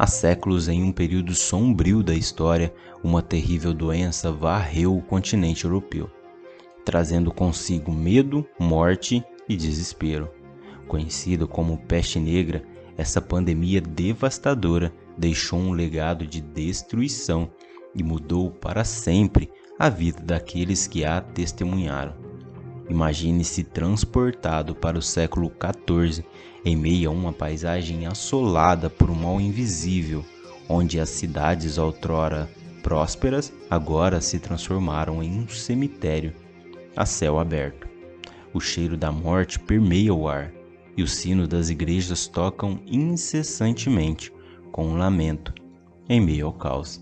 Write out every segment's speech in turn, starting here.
Há séculos, em um período sombrio da história, uma terrível doença varreu o continente europeu, trazendo consigo medo, morte e desespero. Conhecida como peste negra, essa pandemia devastadora deixou um legado de destruição e mudou para sempre a vida daqueles que a testemunharam. Imagine-se transportado para o século XIV, em meio a uma paisagem assolada por um mal invisível, onde as cidades outrora prósperas agora se transformaram em um cemitério a céu aberto. O cheiro da morte permeia o ar, e os sinos das igrejas tocam incessantemente, com um lamento, em meio ao caos.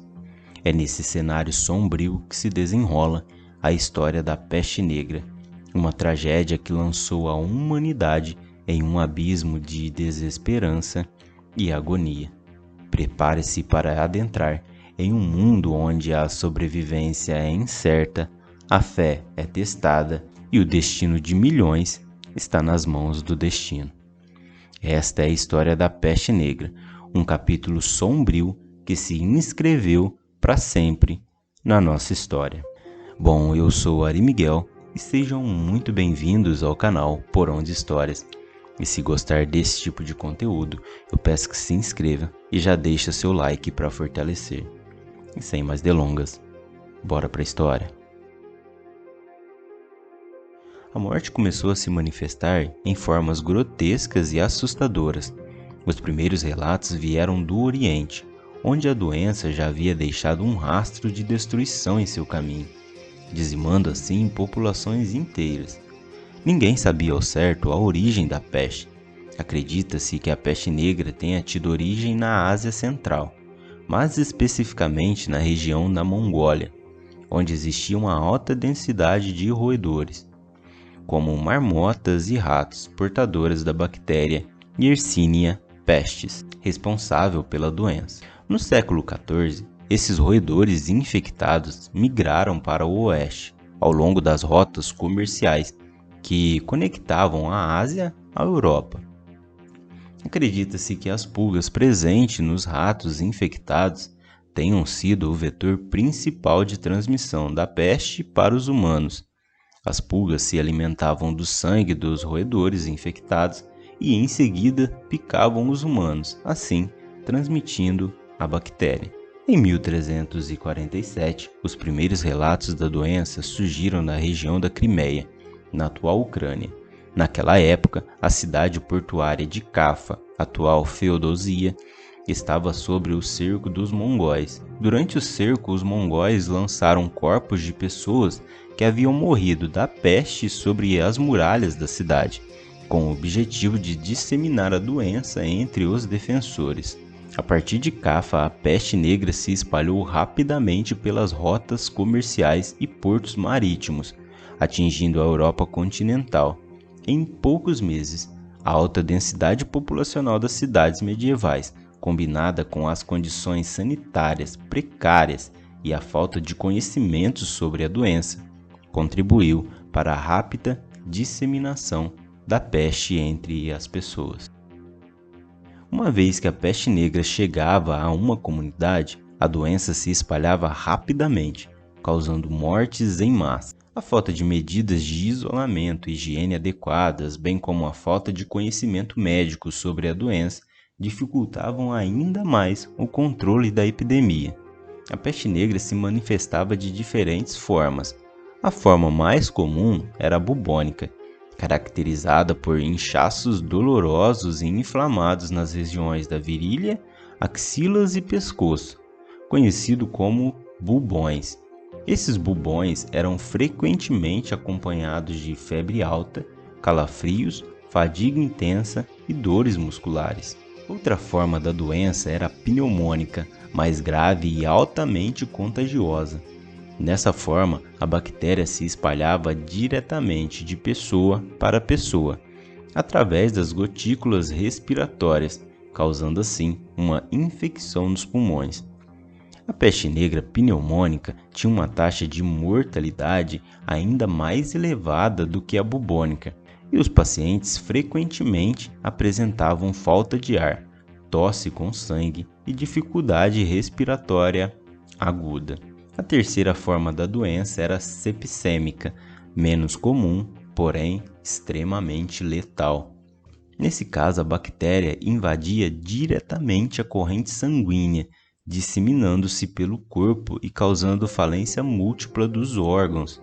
É nesse cenário sombrio que se desenrola a história da peste negra, uma tragédia que lançou a humanidade em um abismo de desesperança e agonia. Prepare-se para adentrar em um mundo onde a sobrevivência é incerta, a fé é testada e o destino de milhões está nas mãos do destino. Esta é a história da peste negra, um capítulo sombrio que se inscreveu para sempre na nossa história. Bom, eu sou Ari Miguel e sejam muito bem-vindos ao canal Porão de Histórias. E se gostar desse tipo de conteúdo, eu peço que se inscreva e já deixa seu like para fortalecer. E sem mais delongas, bora para a história. A morte começou a se manifestar em formas grotescas e assustadoras. Os primeiros relatos vieram do Oriente, onde a doença já havia deixado um rastro de destruição em seu caminho, dizimando assim populações inteiras. Ninguém sabia ao certo a origem da peste. Acredita-se que a peste negra tenha tido origem na Ásia Central, mais especificamente na região da Mongólia, onde existia uma alta densidade de roedores, como marmotas e ratos portadores da bactéria Yersinia pestis, responsável pela doença. No século XIV, esses roedores infectados migraram para o oeste, ao longo das rotas comerciais que conectavam a Ásia à Europa. Acredita-se que as pulgas presentes nos ratos infectados tenham sido o vetor principal de transmissão da peste para os humanos. As pulgas se alimentavam do sangue dos roedores infectados e em seguida picavam os humanos, assim transmitindo a bactéria. Em 1347, os primeiros relatos da doença surgiram na região da Crimeia, na atual Ucrânia. Naquela época, a cidade portuária de Cafa, atual Feodosia, estava sob o cerco dos mongóis. Durante o cerco, os mongóis lançaram corpos de pessoas que haviam morrido da peste sobre as muralhas da cidade, com o objetivo de disseminar a doença entre os defensores. A partir de Cafa, a peste negra se espalhou rapidamente pelas rotas comerciais e portos marítimos, atingindo a Europa continental. Em poucos meses, a alta densidade populacional das cidades medievais, combinada com as condições sanitárias precárias e a falta de conhecimento sobre a doença, contribuiu para a rápida disseminação da peste entre as pessoas. Uma vez que a peste negra chegava a uma comunidade, a doença se espalhava rapidamente, causando mortes em massa. A falta de medidas de isolamento e higiene adequadas, bem como a falta de conhecimento médico sobre a doença, dificultavam ainda mais o controle da epidemia. A peste negra se manifestava de diferentes formas. A forma mais comum era a bubônica, caracterizada por inchaços dolorosos e inflamados nas regiões da virilha, axilas e pescoço, conhecido como bubões. Esses bubões eram frequentemente acompanhados de febre alta, calafrios, fadiga intensa e dores musculares. Outra forma da doença era a pneumônica, mais grave e altamente contagiosa. Nessa forma, a bactéria se espalhava diretamente de pessoa para pessoa, através das gotículas respiratórias, causando assim uma infecção nos pulmões. A peste negra pneumônica tinha uma taxa de mortalidade ainda mais elevada do que a bubônica, e os pacientes frequentemente apresentavam falta de ar, tosse com sangue e dificuldade respiratória aguda. A terceira forma da doença era sepsêmica, menos comum, porém extremamente letal. Nesse caso, a bactéria invadia diretamente a corrente sanguínea, disseminando-se pelo corpo e causando falência múltipla dos órgãos.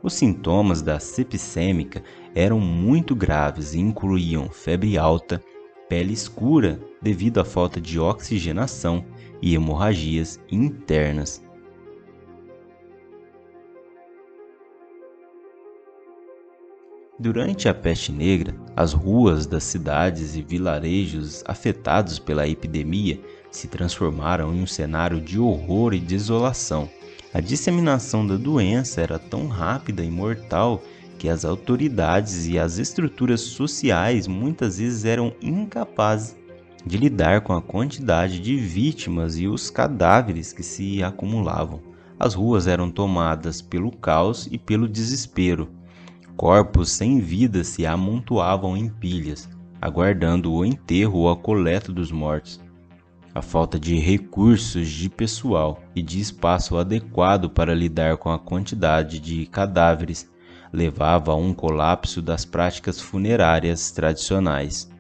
Os sintomas da sepsêmica eram muito graves e incluíam febre alta, pele escura devido à falta de oxigenação e hemorragias internas. Durante a peste negra, as ruas das cidades e vilarejos afetados pela epidemia se transformaram em um cenário de horror e desolação. A disseminação da doença era tão rápida e mortal que as autoridades e as estruturas sociais muitas vezes eram incapazes de lidar com a quantidade de vítimas e os cadáveres que se acumulavam. As ruas eram tomadas pelo caos e pelo desespero. Corpos sem vida se amontoavam em pilhas, aguardando o enterro ou a coleta dos mortos. A falta de recursos de pessoal e de espaço adequado para lidar com a quantidade de cadáveres levava a um colapso das práticas funerárias tradicionais.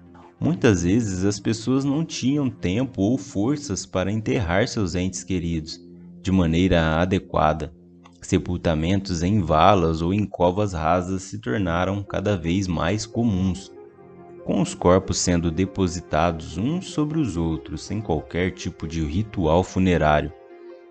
Muitas vezes as pessoas não tinham tempo ou forças para enterrar seus entes queridos de maneira adequada. Sepultamentos em valas ou em covas rasas se tornaram cada vez mais comuns, com os corpos sendo depositados uns sobre os outros sem qualquer tipo de ritual funerário.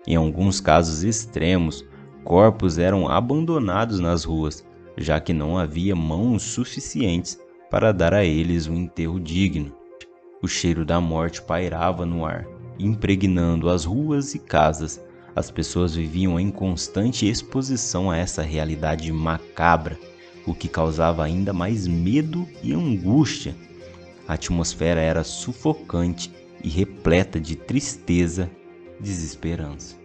Em alguns casos extremos, corpos eram abandonados nas ruas, já que não havia mãos suficientes para dar a eles um enterro digno. O cheiro da morte pairava no ar, impregnando as ruas e casas. As pessoas viviam em constante exposição a essa realidade macabra, o que causava ainda mais medo e angústia. A atmosfera era sufocante e repleta de tristeza e desesperança.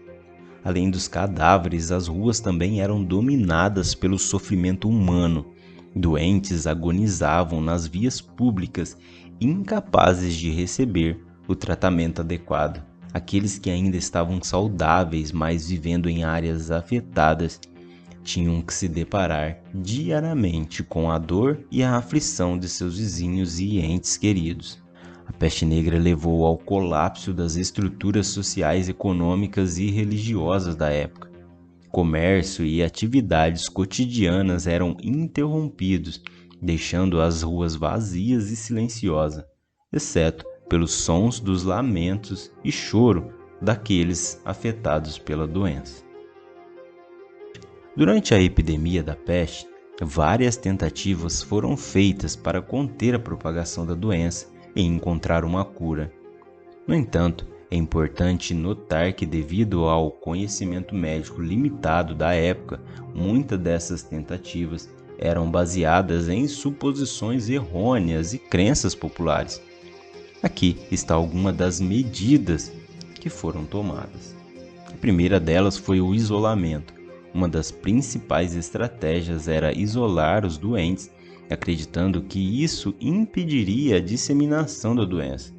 Além dos cadáveres, as ruas também eram dominadas pelo sofrimento humano. Doentes agonizavam nas vias públicas, incapazes de receber o tratamento adequado. Aqueles que ainda estavam saudáveis, mas vivendo em áreas afetadas, tinham que se deparar diariamente com a dor e a aflição de seus vizinhos e entes queridos. A peste negra levou ao colapso das estruturas sociais, econômicas e religiosas da época. Comércio e atividades cotidianas eram interrompidos, deixando as ruas vazias e silenciosas, exceto pelos sons dos lamentos e choro daqueles afetados pela doença. Durante a epidemia da peste, várias tentativas foram feitas para conter a propagação da doença e encontrar uma cura. No entanto, é importante notar que, devido ao conhecimento médico limitado da época, muitas dessas tentativas eram baseadas em suposições errôneas e crenças populares. Aqui está alguma das medidas que foram tomadas. A primeira delas foi o isolamento. Uma das principais estratégias era isolar os doentes, acreditando que isso impediria a disseminação da doença.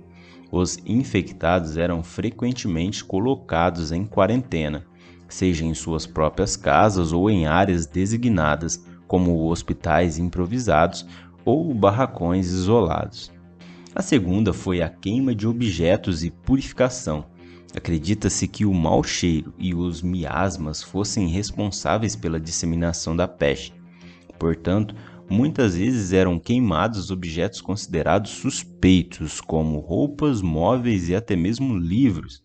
Os infectados eram frequentemente colocados em quarentena, seja em suas próprias casas ou em áreas designadas, como hospitais improvisados ou barracões isolados. A segunda foi a queima de objetos e purificação. Acredita-se que o mau cheiro e os miasmas fossem responsáveis pela disseminação da peste. Portanto, muitas vezes eram queimados objetos considerados suspeitos, como roupas, móveis e até mesmo livros.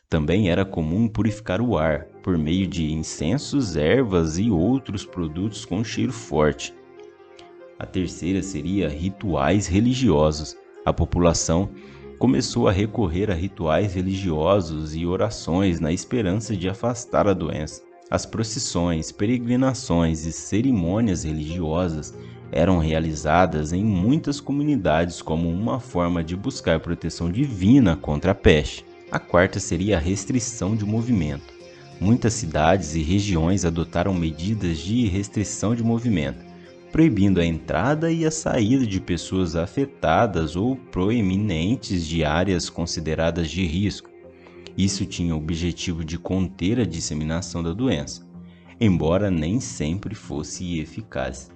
Também era comum purificar o ar por meio de incensos, ervas e outros produtos com cheiro forte. A terceira seria rituais religiosos. A população começou a recorrer a rituais religiosos e orações na esperança de afastar a doença. As procissões, peregrinações e cerimônias religiosas eram realizadas em muitas comunidades como uma forma de buscar proteção divina contra a peste. A quarta seria a restrição de movimento. Muitas cidades e regiões adotaram medidas de restrição de movimento. proibindo a entrada e a saída de pessoas afetadas ou proeminentes de áreas consideradas de risco. Isso tinha o objetivo de conter a disseminação da doença, embora nem sempre fosse eficaz.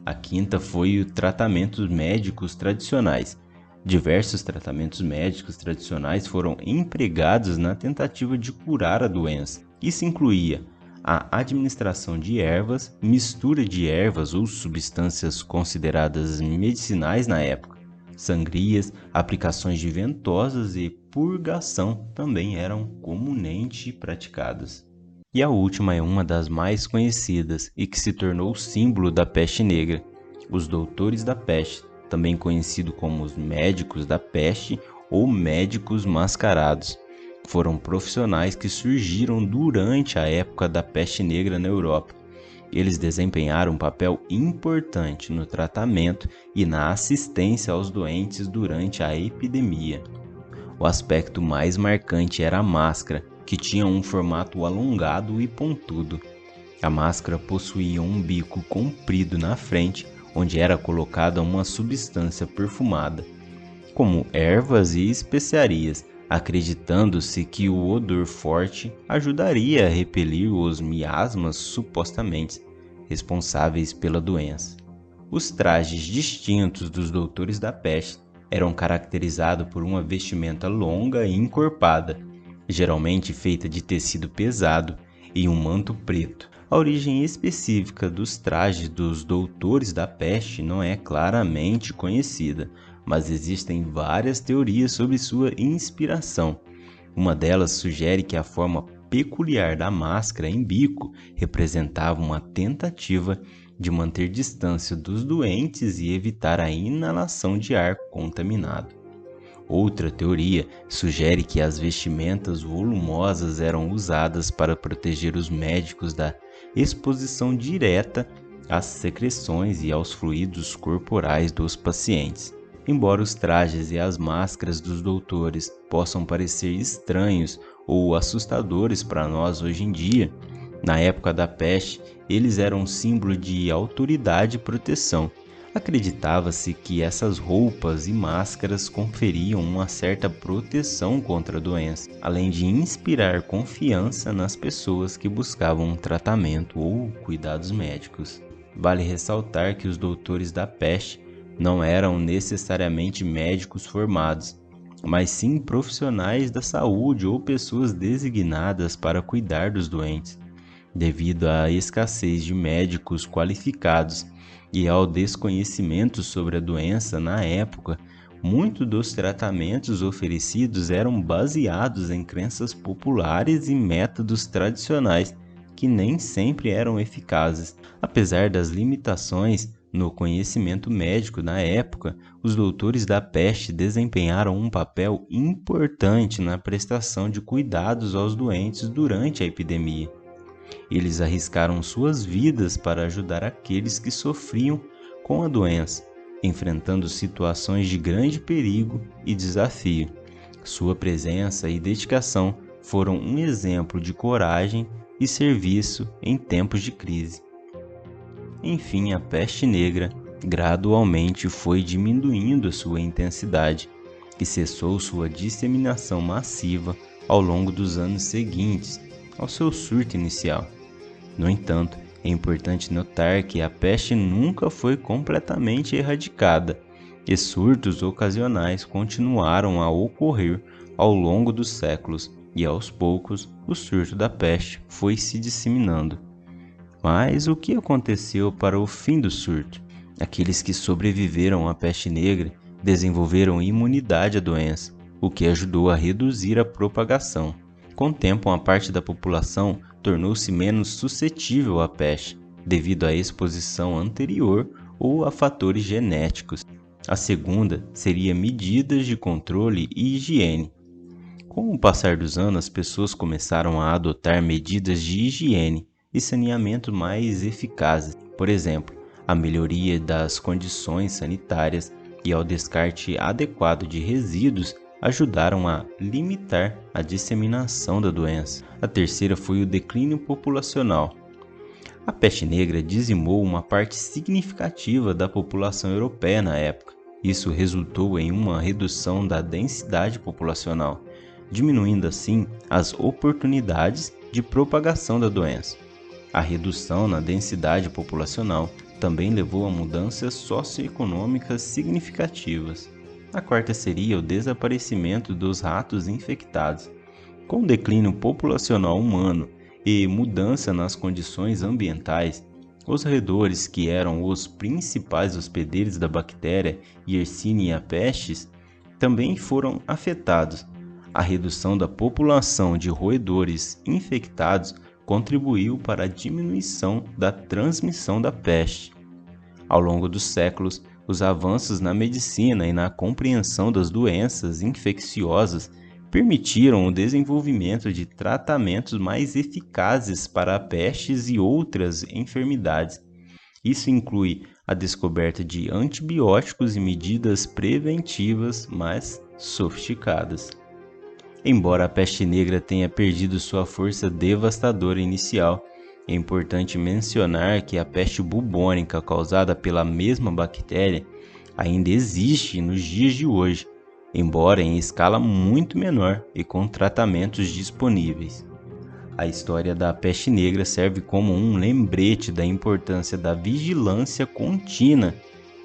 A quinta foi o tratamentos médicos tradicionais. Diversos tratamentos médicos tradicionais foram empregados na tentativa de curar a doença. Isso incluía a administração de ervas, mistura de ervas ou substâncias consideradas medicinais na época. Sangrias, aplicações de ventosas e purgação também eram comumente praticadas. E a última é uma das mais conhecidas e que se tornou símbolo da peste negra. Os doutores da peste, também conhecido como os médicos da peste ou médicos mascarados, foram profissionais que surgiram durante a época da peste negra na Europa. Eles desempenharam um papel importante no tratamento e na assistência aos doentes durante a epidemia. O aspecto mais marcante era a máscara, que tinha um formato alongado e pontudo. A máscara possuía um bico comprido na frente, onde era colocada uma substância perfumada, como ervas e especiarias, acreditando-se que o odor forte ajudaria a repelir os miasmas supostamente responsáveis pela doença. Os trajes distintos dos doutores da peste eram caracterizados por uma vestimenta longa e encorpada, geralmente feita de tecido pesado, e um manto preto. A origem específica dos trajes dos doutores da peste não é claramente conhecida, mas existem várias teorias sobre sua inspiração. Uma delas sugere que a forma peculiar da máscara em bico representava uma tentativa de manter distância dos doentes e evitar a inalação de ar contaminado. Outra teoria sugere que as vestimentas volumosas eram usadas para proteger os médicos da exposição direta às secreções e aos fluidos corporais dos pacientes. Embora os trajes e as máscaras dos doutores possam parecer estranhos ou assustadores para nós hoje em dia, na época da peste, eles eram um símbolo de autoridade e proteção. Acreditava-se que essas roupas e máscaras conferiam uma certa proteção contra a doença, além de inspirar confiança nas pessoas que buscavam um tratamento ou cuidados médicos. Vale ressaltar que os doutores da peste não eram necessariamente médicos formados, mas sim profissionais da saúde ou pessoas designadas para cuidar dos doentes. Devido à escassez de médicos qualificados e ao desconhecimento sobre a doença na época, muitos dos tratamentos oferecidos eram baseados em crenças populares e métodos tradicionais que nem sempre eram eficazes. Apesar das limitações no conhecimento médico na época, os doutores da peste desempenharam um papel importante na prestação de cuidados aos doentes durante a epidemia. Eles arriscaram suas vidas para ajudar aqueles que sofriam com a doença, enfrentando situações de grande perigo e desafio. Sua presença e dedicação foram um exemplo de coragem e serviço em tempos de crise. Enfim, a peste negra gradualmente foi diminuindo sua intensidade e cessou sua disseminação massiva ao longo dos anos seguintes ao seu surto inicial. No entanto, é importante notar que a peste nunca foi completamente erradicada e surtos ocasionais continuaram a ocorrer ao longo dos séculos e aos poucos o surto da peste foi se disseminando. Mas o que aconteceu para o fim do surto? Aqueles que sobreviveram à peste negra desenvolveram imunidade à doença, o que ajudou a reduzir a propagação. Com o tempo, uma parte da população tornou-se menos suscetível à peste, devido à exposição anterior ou a fatores genéticos. A segunda seria medidas de controle e higiene. Com o passar dos anos, as pessoas começaram a adotar medidas de higiene e saneamento mais eficazes. Por exemplo, a melhoria das condições sanitárias e ao descarte adequado de resíduos ajudaram a limitar a disseminação da doença. A terceira foi o declínio populacional. A peste negra dizimou uma parte significativa da população europeia na época. Isso resultou em uma redução da densidade populacional, diminuindo assim as oportunidades de propagação da doença. A redução na densidade populacional também levou a mudanças socioeconômicas significativas. A quarta seria o desaparecimento dos ratos infectados. Com o declínio populacional humano e mudança nas condições ambientais, os roedores, que eram os principais hospedeiros da bactéria Yersinia pestis, também foram afetados. A redução da população de roedores infectados contribuiu para a diminuição da transmissão da peste. Ao longo dos séculos, os avanços na medicina e na compreensão das doenças infecciosas permitiram o desenvolvimento de tratamentos mais eficazes para pestes e outras enfermidades. Isso inclui a descoberta de antibióticos e medidas preventivas mais sofisticadas. Embora a peste negra tenha perdido sua força devastadora inicial, é importante mencionar que a peste bubônica causada pela mesma bactéria ainda existe nos dias de hoje, embora em escala muito menor e com tratamentos disponíveis. A história da peste negra serve como um lembrete da importância da vigilância contínua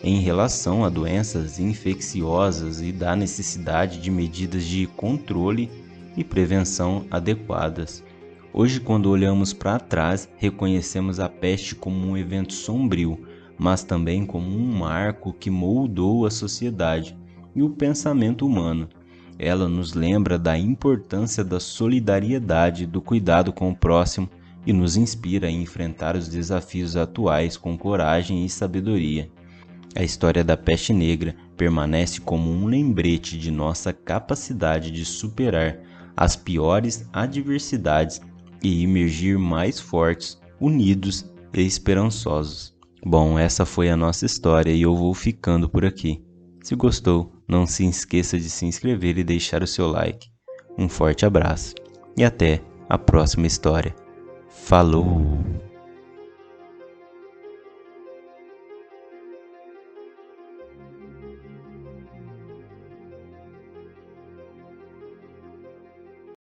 em relação a doenças infecciosas e da necessidade de medidas de controle e prevenção adequadas. Hoje, quando olhamos para trás, reconhecemos a peste como um evento sombrio, mas também como um marco que moldou a sociedade e o pensamento humano. Ela nos lembra da importância da solidariedade, do cuidado com o próximo e nos inspira a enfrentar os desafios atuais com coragem e sabedoria. A história da peste negra permanece como um lembrete de nossa capacidade de superar as piores adversidades e emergir mais fortes, unidos e esperançosos. Bom, essa foi a nossa história e eu vou ficando por aqui. Se gostou, não se esqueça de se inscrever e deixar o seu like. Um forte abraço e até a próxima história. Falou!